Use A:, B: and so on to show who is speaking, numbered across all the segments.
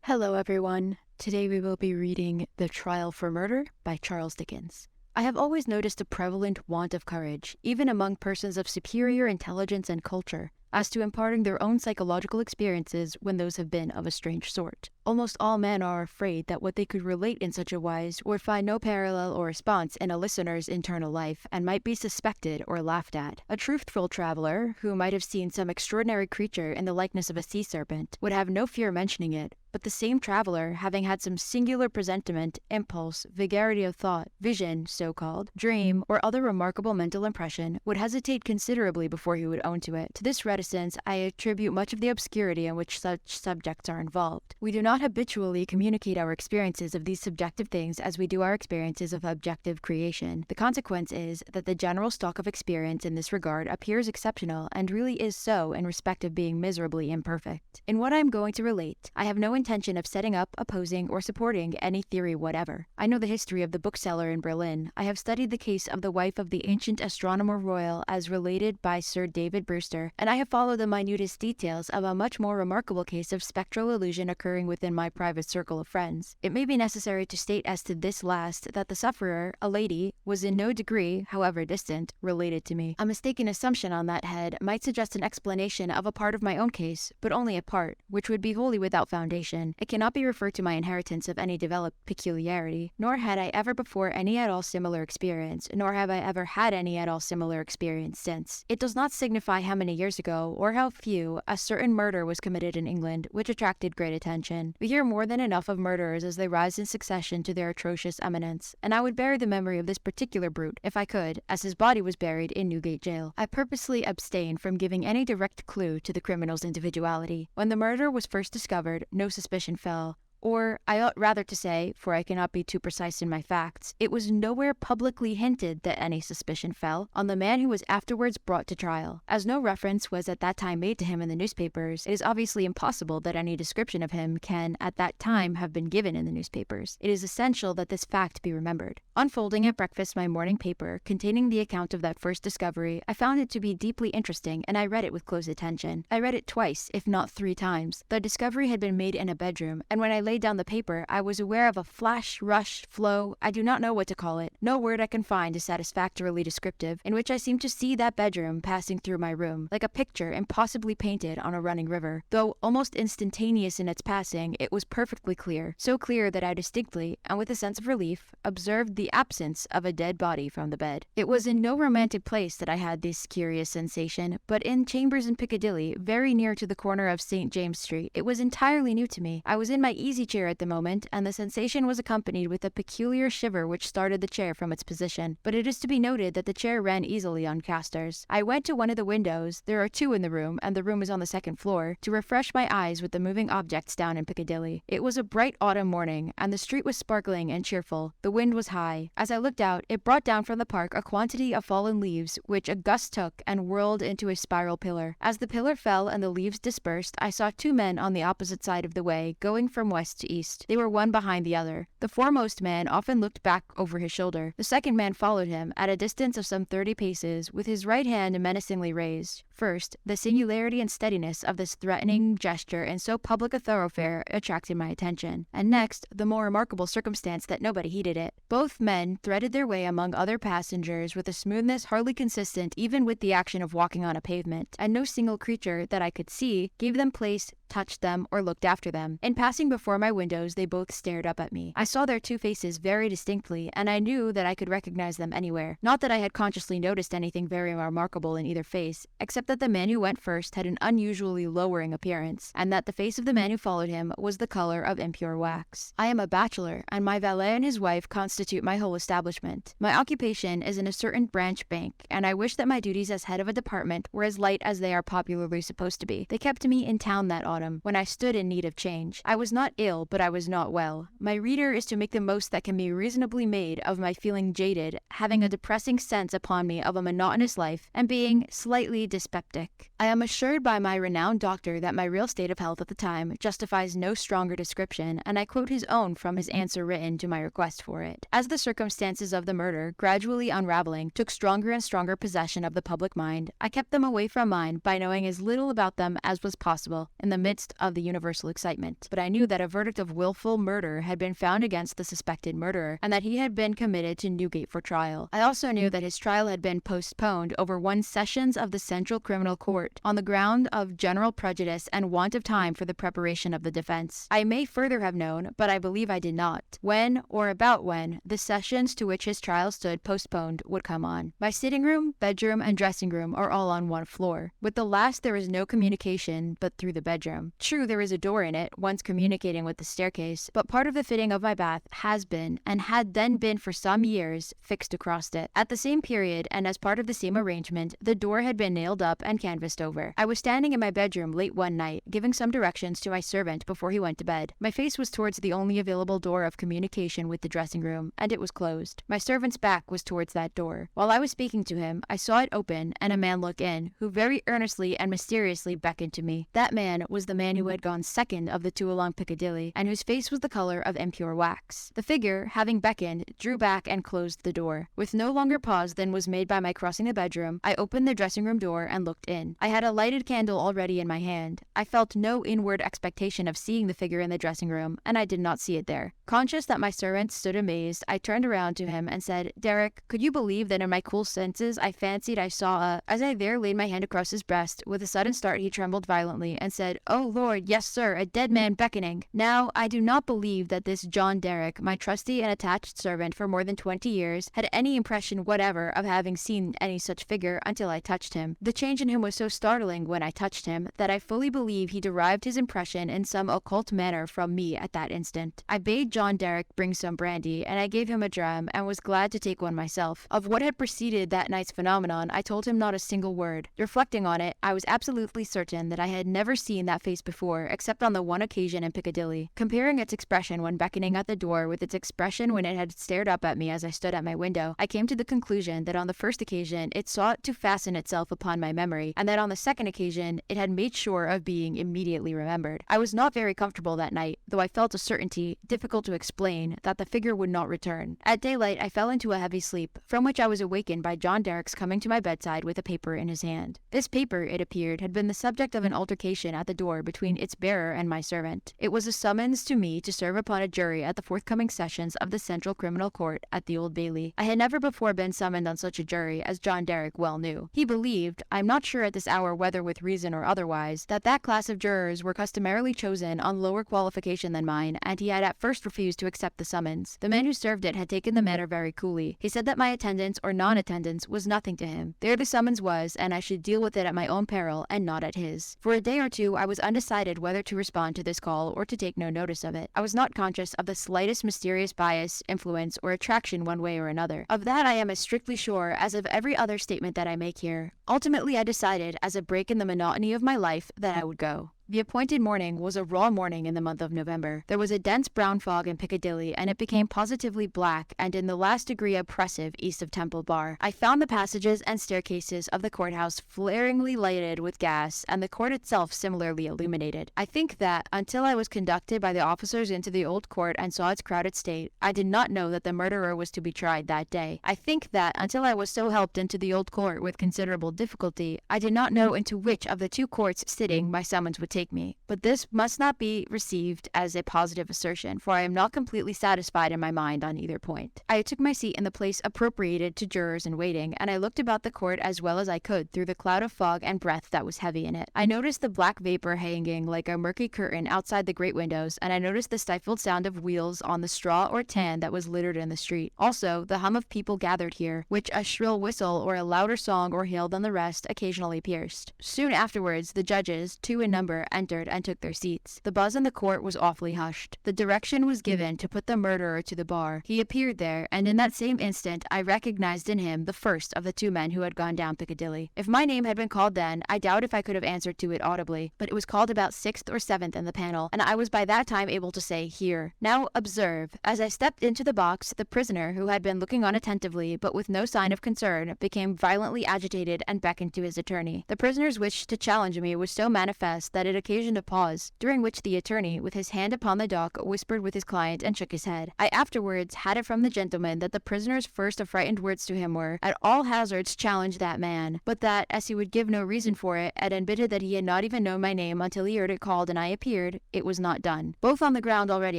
A: Hello, everyone. Today we will be reading The Trial for Murder by Charles Dickens. I have always noticed a prevalent want of courage, even among persons of superior intelligence and culture, as to imparting their own psychological experiences when those have been of a strange sort. Almost all men are afraid that what they could relate in such a wise would find no parallel or response in a listener's internal life and might be suspected or laughed at. A truthful traveler, who might have seen some extraordinary creature in the likeness of a sea serpent, would have no fear mentioning it, but the same traveler, having had some singular presentiment, impulse, vagary of thought, vision, so-called, dream, or other remarkable mental impression, would hesitate considerably before he would own to it. To this reticence I attribute much of the obscurity in which such subjects are involved. We do not habitually communicate our experiences of these subjective things as we do our experiences of objective creation. The consequence is that the general stock of experience in this regard appears exceptional, and really is so in respect of being miserably imperfect. In what I am going to relate, I have no intention of setting up, opposing, or supporting any theory whatever. I know the history of the bookseller in Berlin. I have studied the case of the wife of the ancient astronomer royal as related by Sir David Brewster, and I have followed the minutest details of a much more remarkable case of spectral illusion occurring within my private circle of friends. It may be necessary to state as to this last that the sufferer, a lady, was in no degree, however distant, related to me. A mistaken assumption on that head might suggest an explanation of a part of my own case, but only a part, which would be wholly without foundation. It cannot be referred to my inheritance of any developed peculiarity, nor had I ever before any at all similar experience, nor have I ever had any at all similar experience since. It does not signify how many years ago, or how few, a certain murder was committed in England, which attracted great attention. We hear more than enough of murderers as they rise in succession to their atrocious eminence, and I would bury the memory of this particular brute, if I could, as his body was buried in Newgate Jail. I purposely abstained from giving any direct clue to the criminal's individuality. When the murder was first discovered, no suspicion fell. Or, I ought rather to say, for I cannot be too precise in my facts, it was nowhere publicly hinted that any suspicion fell on the man who was afterwards brought to trial. As no reference was at that time made to him in the newspapers, it is obviously impossible that any description of him can at that time have been given in the newspapers. It is essential that this fact be remembered. Unfolding at breakfast my morning paper, containing the account of that first discovery, I found it to be deeply interesting, and I read it with close attention. I read it twice, if not 3 times. The discovery had been made in a bedroom, and when I laid down the paper, I was aware of a flash, rush, flow, I do not know what to call it, no word I can find is satisfactorily descriptive, in which I seemed to see that bedroom passing through my room, like a picture impossibly painted on a running river. Though almost instantaneous in its passing, it was perfectly clear, so clear that I distinctly, and with a sense of relief, observed the absence of a dead body from the bed. It was in no romantic place that I had this curious sensation, but in chambers in Piccadilly, very near to the corner of St. James Street. It was entirely new to me. I was in my easy chair at the moment, and the sensation was accompanied with a peculiar shiver which started the chair from its position. But it is to be noted that the chair ran easily on casters. I went to one of the windows, there are 2 in the room, and the room is on the 2nd floor, to refresh my eyes with the moving objects down in Piccadilly. It was a bright autumn morning, and the street was sparkling and cheerful. The wind was high. As I looked out, it brought down from the park a quantity of fallen leaves, which a gust took and whirled into a spiral pillar. As the pillar fell and the leaves dispersed, I saw 2 men on the opposite side of the way, going from west to east. They were one behind the other. The foremost man often looked back over his shoulder. The second man followed him, at a distance of some 30 paces, with his right hand menacingly raised. First, the singularity and steadiness of this threatening gesture in so public a thoroughfare attracted my attention, and next, the more remarkable circumstance that nobody heeded it. Both men threaded their way among other passengers with a smoothness hardly consistent even with the action of walking on a pavement, and no single creature that I could see gave them place, touched them, or looked after them. In passing before my windows, they both stared up at me. I saw their 2 faces very distinctly, and I knew that I could recognize them anywhere. Not that I had consciously noticed anything very remarkable in either face, except that the man who went first had an unusually lowering appearance, and that the face of the man who followed him was the color of impure wax. I am a bachelor, and my valet and his wife constitute my whole establishment. My occupation is in a certain branch bank, and I wish that my duties as head of a department were as light as they are popularly supposed to be. They kept me in town that autumn, when I stood in need of change. I was not ill, but I was not well. My reader is to make the most that can be reasonably made of my feeling jaded, having a depressing sense upon me of a monotonous life, and being slightly dyspeptic. I am assured by my renowned doctor that my real state of health at the time justifies no stronger description, and I quote his own from his answer written to my request for it. As the circumstances of the murder, gradually unraveling, took stronger and stronger possession of the public mind, I kept them away from mine by knowing as little about them as was possible. In the midst of the universal excitement. But I knew that a verdict of willful murder had been found against the suspected murderer, and that he had been committed to Newgate for trial. I also knew that his trial had been postponed over 1 sessions of the Central Criminal Court on the ground of general prejudice and want of time for the preparation of the defense. I may further have known, but I believe I did not, when or about when the sessions to which his trial stood postponed would come on. My sitting room, bedroom, and dressing room are all on one floor. With the last there is no communication but through the bedroom. True, there is a door in it, once communicating with the staircase, but part of the fitting of my bath has been, and had then been for some years, fixed across it. At the same period, and as part of the same arrangement, the door had been nailed up and canvassed over. I was standing in my bedroom late one night, giving some directions to my servant before he went to bed. My face was towards the only available door of communication with the dressing room, and it was closed. My servant's back was towards that door. While I was speaking to him, I saw it open, and a man look in, who very earnestly and mysteriously beckoned to me. That man was the man who had gone second of the two along Piccadilly, and whose face was the color of impure wax. The figure, having beckoned, drew back and closed the door. With no longer pause than was made by my crossing the bedroom, I opened the dressing room door and looked in. I had a lighted candle already in my hand. I felt no inward expectation of seeing the figure in the dressing room, and I did not see it there. Conscious that my servant stood amazed, I turned around to him and said, "Derek, could you believe that in my cool senses I fancied I saw a—" As I there laid my hand across his breast, with a sudden start he trembled violently, and said, "Oh Lord, yes sir, a dead man beckoning." Now, I do not believe that this John Derek, my trusty and attached servant for more than 20 years, had any impression whatever of having seen any such figure until I touched him. The change in him was so startling when I touched him, that I fully believe he derived his impression in some occult manner from me at that instant. I bade John Derek bring some brandy, and I gave him a dram, and was glad to take one myself. Of what had preceded that night's phenomenon, I told him not a single word. Reflecting on it, I was absolutely certain that I had never seen that face before, except on the one occasion in Piccadilly. Comparing its expression when beckoning at the door with its expression when it had stared up at me as I stood at my window, I came to the conclusion that on the first occasion it sought to fasten itself upon my memory, and that on the second occasion it had made sure of being immediately remembered. I was not very comfortable that night, though I felt a certainty, difficult to explain, that the figure would not return. At daylight I fell into a heavy sleep, from which I was awakened by John Derek's coming to my bedside with a paper in his hand. This paper, it appeared, had been the subject of an altercation at the door between its bearer and my servant. It was a summons to me to serve upon a jury at the forthcoming sessions of the Central Criminal Court at the Old Bailey. I had never before been summoned on such a jury, as John Derek well knew. He believed, I am not sure at this hour whether with reason or otherwise, that that class of jurors were customarily chosen on lower qualification than mine, and he had at first refused to accept the summons. The man who served it had taken the matter very coolly. He said that my attendance or non-attendance was nothing to him. There the summons was, and I should deal with it at my own peril and not at his. For a day or two I was undecided whether to respond to this call or to take no notice of it. I was not conscious of the slightest mysterious bias, influence, or attraction one way or another. Of that I am as strictly sure as of every other statement that I make here. Ultimately I decided, as a break in the monotony of my life, that I would go. The appointed morning was a raw morning in the month of November. There was a dense brown fog in Piccadilly, and it became positively black and in the last degree oppressive east of Temple Bar. I found the passages and staircases of the courthouse flaringly lighted with gas, and the court itself similarly illuminated. I think that, until I was conducted by the officers into the old court and saw its crowded state, I did not know that the murderer was to be tried that day. I think that, until I was so helped into the old court with considerable difficulty, I did not know into which of the two courts sitting my summons would take me. But this must not be received as a positive assertion, for I am not completely satisfied in my mind on either point. I took my seat in the place appropriated to jurors in waiting, and I looked about the court as well as I could through the cloud of fog and breath that was heavy in it. I noticed the black vapor hanging like a murky curtain outside the great windows, and I noticed the stifled sound of wheels on the straw or tan that was littered in the street. Also, the hum of people gathered here, which a shrill whistle or a louder song or hail than the rest occasionally pierced. Soon afterwards, the judges, 2 in number, entered and took their seats. The buzz in the court was awfully hushed. The direction was given to put the murderer to the bar. He appeared there, and in that same instant I recognized in him the first of the 2 men who had gone down Piccadilly. If my name had been called then, I doubt if I could have answered to it audibly, but it was called about 6th or 7th in the panel, and I was by that time able to say, "Here." Now observe, as I stepped into the box, the prisoner, who had been looking on attentively, but with no sign of concern, became violently agitated and beckoned to his attorney. The prisoner's wish to challenge me was so manifest that it occasioned a pause, during which the attorney, with his hand upon the dock, whispered with his client and shook his head. I afterwards had it from the gentleman that the prisoner's first affrighted words to him were, "At all hazards challenge that man," but that, as he would give no reason for it, and admitted that he had not even known my name until he heard it called and I appeared, it was not done. Both on the ground already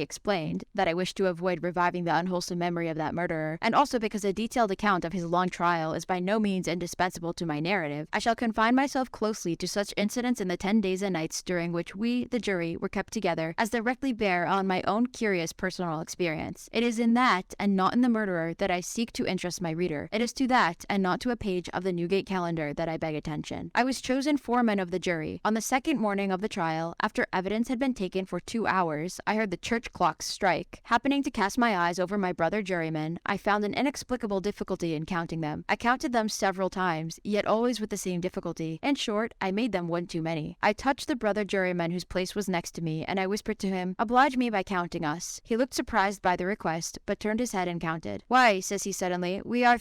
A: explained, that I wished to avoid reviving the unwholesome memory of that murderer, and also because a detailed account of his long trial is by no means indispensable to my narrative, I shall confine myself closely to such incidents in the 10 days and nights during which we, the jury, were kept together, as directly bear on my own curious personal experience. It is in that, and not in the murderer, that I seek to interest my reader. It is to that, and not to a page of the Newgate calendar, that I beg attention. I was chosen foreman of the jury. On the second morning of the trial, after evidence had been taken for 2 hours, I heard the church clocks strike. Happening to cast my eyes over my brother jurymen, I found an inexplicable difficulty in counting them. I counted them several times, yet always with the same difficulty. In short, I made them one too many. I touched the brother juryman whose place was next to me, and I whispered to him, "Oblige me by counting us." He looked surprised by the request, but turned his head and counted. "Why," says he suddenly, "we are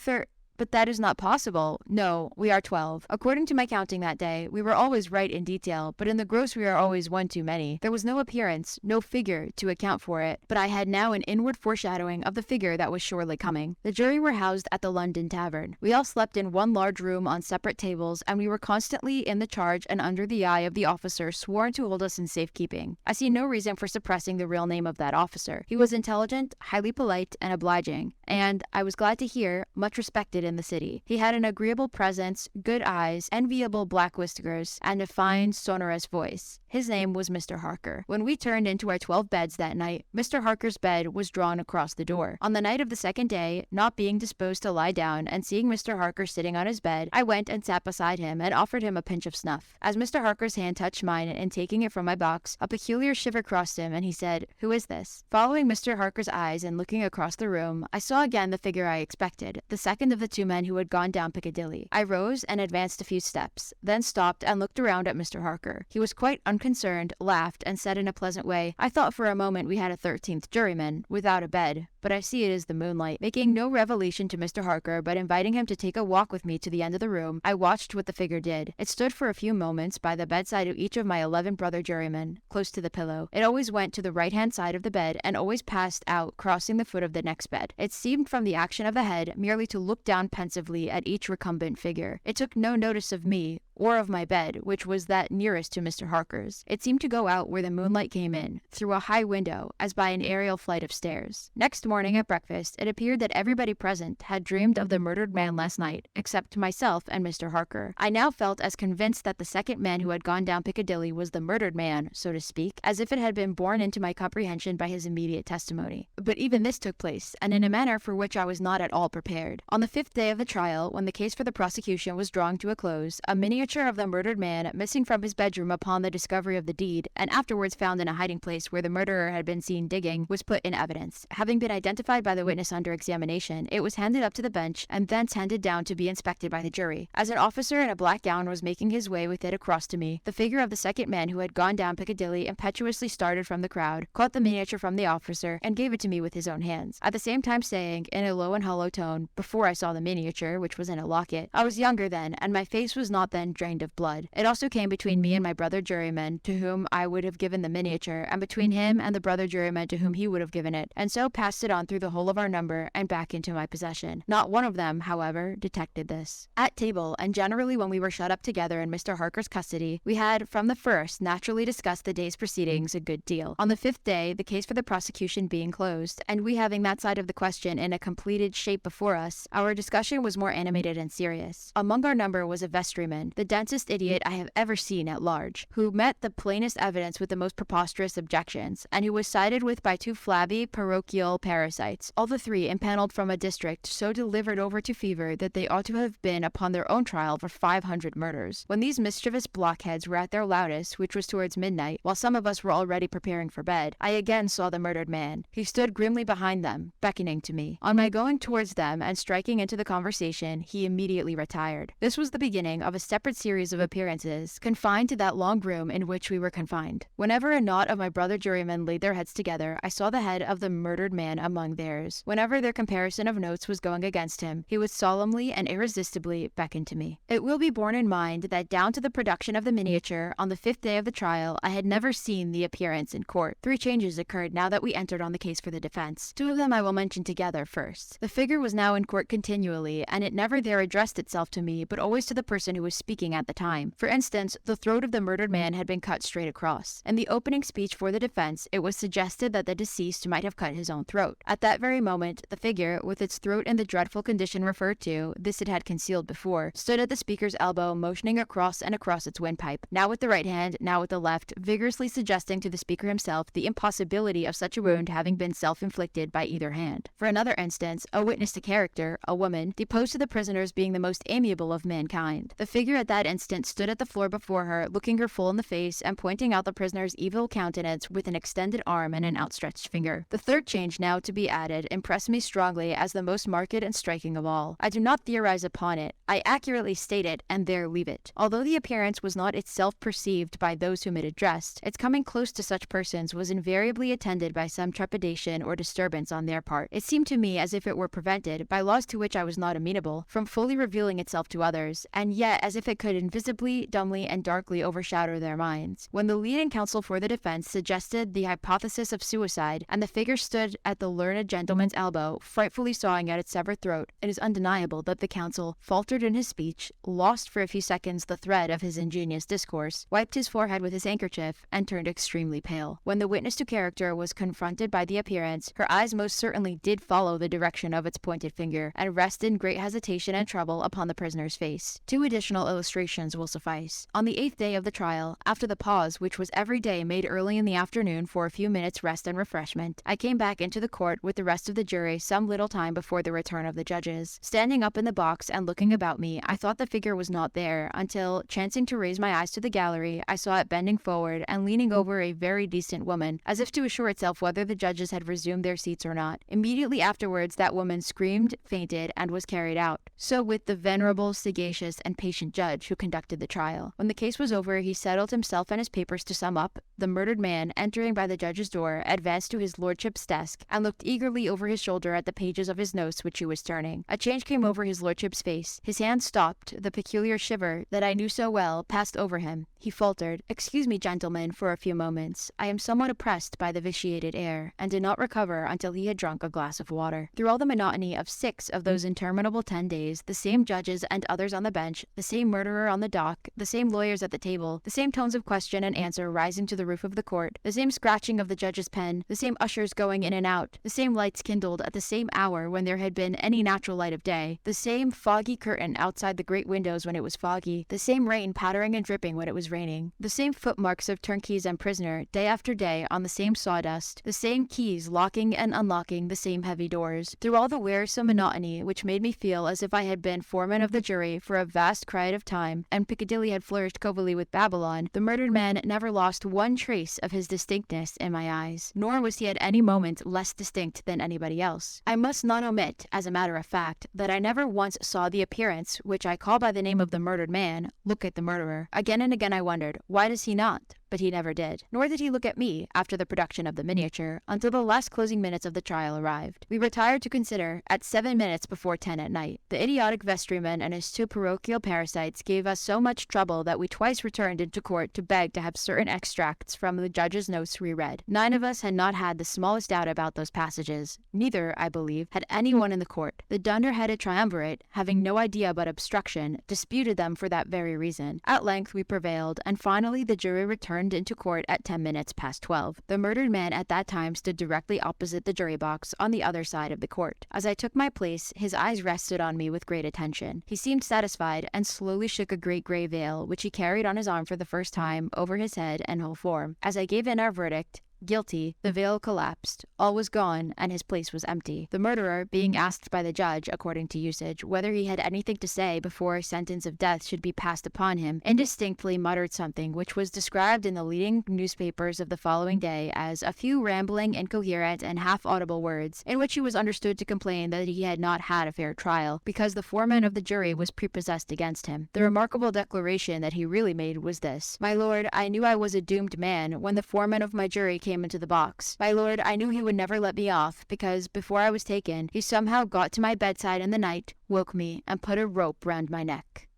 A: but that is not possible. No, we are 12. According to my counting that day, we were always right in detail, but in the gross we are always one too many. There was no appearance, no figure, to account for it, but I had now an inward foreshadowing of the figure that was surely coming. The jury were housed at the London Tavern. We all slept in one large room on separate tables, and we were constantly in the charge and under the eye of the officer sworn to hold us in safekeeping. I see no reason for suppressing the real name of that officer. He was intelligent, highly polite, and obliging, and, I was glad to hear, much respected in the city. He had an agreeable presence, good eyes, enviable black whiskers, and a fine, sonorous voice. His name was Mr. Harker. When we turned into our 12 beds that night, Mr. Harker's bed was drawn across the door. On the night of the second day, not being disposed to lie down, and seeing Mr. Harker sitting on his bed, I went and sat beside him and offered him a pinch of snuff. As Mr. Harker's hand touched mine in taking it from my box, a peculiar shiver crossed him, and he said, "Who is this?" Following Mr. Harker's eyes and looking across the room, I saw again the figure I expected, the second of the 2 men who had gone down Piccadilly. I rose and advanced a few steps, then stopped and looked around at Mr. Harker. He was quite unconcerned, laughed, and said in a pleasant way, "I thought for a moment we had a 13th juryman, without a bed, but I see it is the moonlight." Making no revelation to Mr. Harker, but inviting him to take a walk with me to the end of the room, I watched what the figure did. It stood for a few moments by the bedside of each of my 11 brother jurymen, close to the pillow. It always went to the right-hand side of the bed, and always passed out, crossing the foot of the next bed. It seemed from the action of the head merely to look down pensively at each recumbent figure. It took no notice of me, or of my bed, which was that nearest to Mr. Harker's. It seemed to go out where the moonlight came in, through a high window, as by an aerial flight of stairs. Next morning at breakfast, it appeared that everybody present had dreamed of the murdered man last night, except myself and Mr. Harker. I now felt as convinced that the second man who had gone down Piccadilly was the murdered man, so to speak, as if it had been borne into my comprehension by his immediate testimony. But even this took place, and in a manner for which I was not at all prepared. On the 5th day of the trial, when the case for the prosecution was drawing to a close, a miniature of the murdered man, missing from his bedroom upon the discovery of the deed, and afterwards found in a hiding place where the murderer had been seen digging, was put in evidence. Having been identified by the witness under examination, it was handed up to the bench, and thence handed down to be inspected by the jury. As an officer in a black gown was making his way with it across to me, the figure of the second man who had gone down Piccadilly impetuously started from the crowd, caught the miniature from the officer, and gave it to me with his own hands, at the same time saying, in a low and hollow tone, before I saw the miniature, which was in a locket, I was younger then, and my face was not then drained of blood. It also came between me and my brother juryman, to whom I would have given the miniature, and between him and the brother juryman to whom he would have given it, and so passed it on through the whole of our number, and back into my possession. Not one of them, however, detected this. At table, and generally when we were shut up together in Mr. Harker's custody, we had, from the first, naturally discussed the day's proceedings a good deal. On the 5th day, the case for the prosecution being closed, and we having that side of the question in a completed shape before us, our discussion was more animated and serious. Among our number was a vestryman, the densest idiot I have ever seen at large, who met the plainest evidence with the most preposterous objections, and who was sided with by 2 flabby parochial parasites, all the 3 impaneled from a district so delivered over to fever that they ought to have been upon their own trial for 500 murders. When these mischievous blockheads were at their loudest, which was towards midnight, while some of us were already preparing for bed, I again saw the murdered man. He stood grimly behind them, beckoning to me. On my going towards them and striking into the conversation, he immediately retired. This was the beginning of a separate separate series of appearances, confined to that long room in which we were confined. Whenever a knot of my brother jurymen laid their heads together, I saw the head of the murdered man among theirs. Whenever their comparison of notes was going against him, he would solemnly and irresistibly beckon to me. It will be borne in mind that down to the production of the miniature, on the 5th day of the trial, I had never seen the appearance in court. 3 changes occurred now that we entered on the case for the defense. 2 of them I will mention together first. The figure was now in court continually, and it never there addressed itself to me, but always to the person who was speaking at the time. For instance, the throat of the murdered man had been cut straight across. In the opening speech for the defense, it was suggested that the deceased might have cut his own throat. At that very moment, the figure, with its throat in the dreadful condition referred to, this it had concealed before, stood at the speaker's elbow, motioning across and across its windpipe, now with the right hand, now with the left, vigorously suggesting to the speaker himself the impossibility of such a wound having been self-inflicted by either hand. For another instance, a witness to character, a woman, deposed to the prisoner's being the most amiable of mankind. The figure at that instant stood at the floor before her, looking her full in the face and pointing out the prisoner's evil countenance with an extended arm and an outstretched finger. The third change now to be added impressed me strongly as the most marked and striking of all. I do not theorize upon it. I accurately state it, and there leave it. Although the appearance was not itself perceived by those whom it addressed, its coming close to such persons was invariably attended by some trepidation or disturbance on their part. It seemed to me as if it were prevented, by laws to which I was not amenable, from fully revealing itself to others, and yet as if it could invisibly, dumbly, and darkly overshadow their minds. When the leading counsel for the defense suggested the hypothesis of suicide, and the figure stood at the learned gentleman's elbow, frightfully sawing out its severed throat, it is undeniable that the counsel faltered in his speech, lost for a few seconds the thread of his ingenious discourse, wiped his forehead with his handkerchief, and turned extremely pale. When the witness to character was confronted by the appearance, her eyes most certainly did follow the direction of its pointed finger, and rested in great hesitation and trouble upon the prisoner's face. 2 additional illustrations will suffice. On the 8th day of the trial, after the pause which was every day made early in the afternoon for a few minutes' rest and refreshment, I came back into the court with the rest of the jury some little time before the return of the judges. Standing up in the box and looking about me, I thought the figure was not there, until, chancing to raise my eyes to the gallery, I saw it bending forward and leaning over a very decent woman, as if to assure itself whether the judges had resumed their seats or not. Immediately afterwards, that woman screamed, fainted, and was carried out. So with the venerable, sagacious, and patient judge who conducted the trial. When the case was over, he settled himself and his papers to sum up. The murdered man, entering by the judge's door, advanced to his lordship's desk, and looked eagerly over his shoulder at the pages of his notes which he was turning. A change came over his lordship's face. His hand stopped. The peculiar shiver that I knew so well passed over him. He faltered, "Excuse me, gentlemen, for a few moments. I am somewhat oppressed by the vitiated air," and did not recover until he had drunk a glass of water. Through all the monotony of 6 of those interminable 10 days, the same judges and others on the bench, the same murderer on the dock, the same lawyers at the table, the same tones of question and answer rising to the roof of the court, the same scratching of the judge's pen, the same ushers going in and out, the same lights kindled at the same hour when there had been any natural light of day, the same foggy curtain outside the great windows when it was foggy, the same rain pattering and dripping when it was raining, the same footmarks of turnkeys and prisoner, day after day, on the same sawdust, the same keys locking and unlocking the same heavy doors. Through all the wearisome monotony, which made me feel as if I had been foreman of the jury for a vast crowd of time, and Piccadilly had flourished covertly with Babylon, the murdered man never lost one trace of his distinctness in my eyes, nor was he at any moment less distinct than anybody else. I must not omit, as a matter of fact, that I never once saw the appearance, which I call by the name of the murdered man, look at the murderer. Again and again I wondered, why does he not? But he never did. Nor did he look at me, after the production of the miniature, until the last closing minutes of the trial arrived. We retired to consider at 7 minutes before 10 at night. The idiotic vestryman and his 2 parochial parasites gave us so much trouble that we twice returned into court to beg to have certain extracts from the judge's notes reread. 9 of us had not had the smallest doubt about those passages. Neither, I believe, had anyone in the court. The dunder-headed triumvirate, having no idea but obstruction, disputed them for that very reason. At length we prevailed, and finally the jury returned into court at 10 minutes past 12. The murdered man at that time stood directly opposite the jury box on the other side of the court. As I took my place, his eyes rested on me with great attention. He seemed satisfied, and slowly shook a great grey veil, which he carried on his arm for the first time, over his head and whole form. As I gave in our verdict, guilty, the veil collapsed. All was gone, and his place was empty. The murderer, being asked by the judge, according to usage, whether he had anything to say before a sentence of death should be passed upon him, indistinctly muttered something which was described in the leading newspapers of the following day as a few rambling, incoherent, and half-audible words, in which he was understood to complain that he had not had a fair trial, because the foreman of the jury was prepossessed against him. The remarkable declaration that he really made was this: "My lord, I knew I was a doomed man when the foreman of my jury came into the box. My lord, I knew he would never let me off, because, before I was taken, he somehow got to my bedside in the night, woke me, and put a rope round my neck."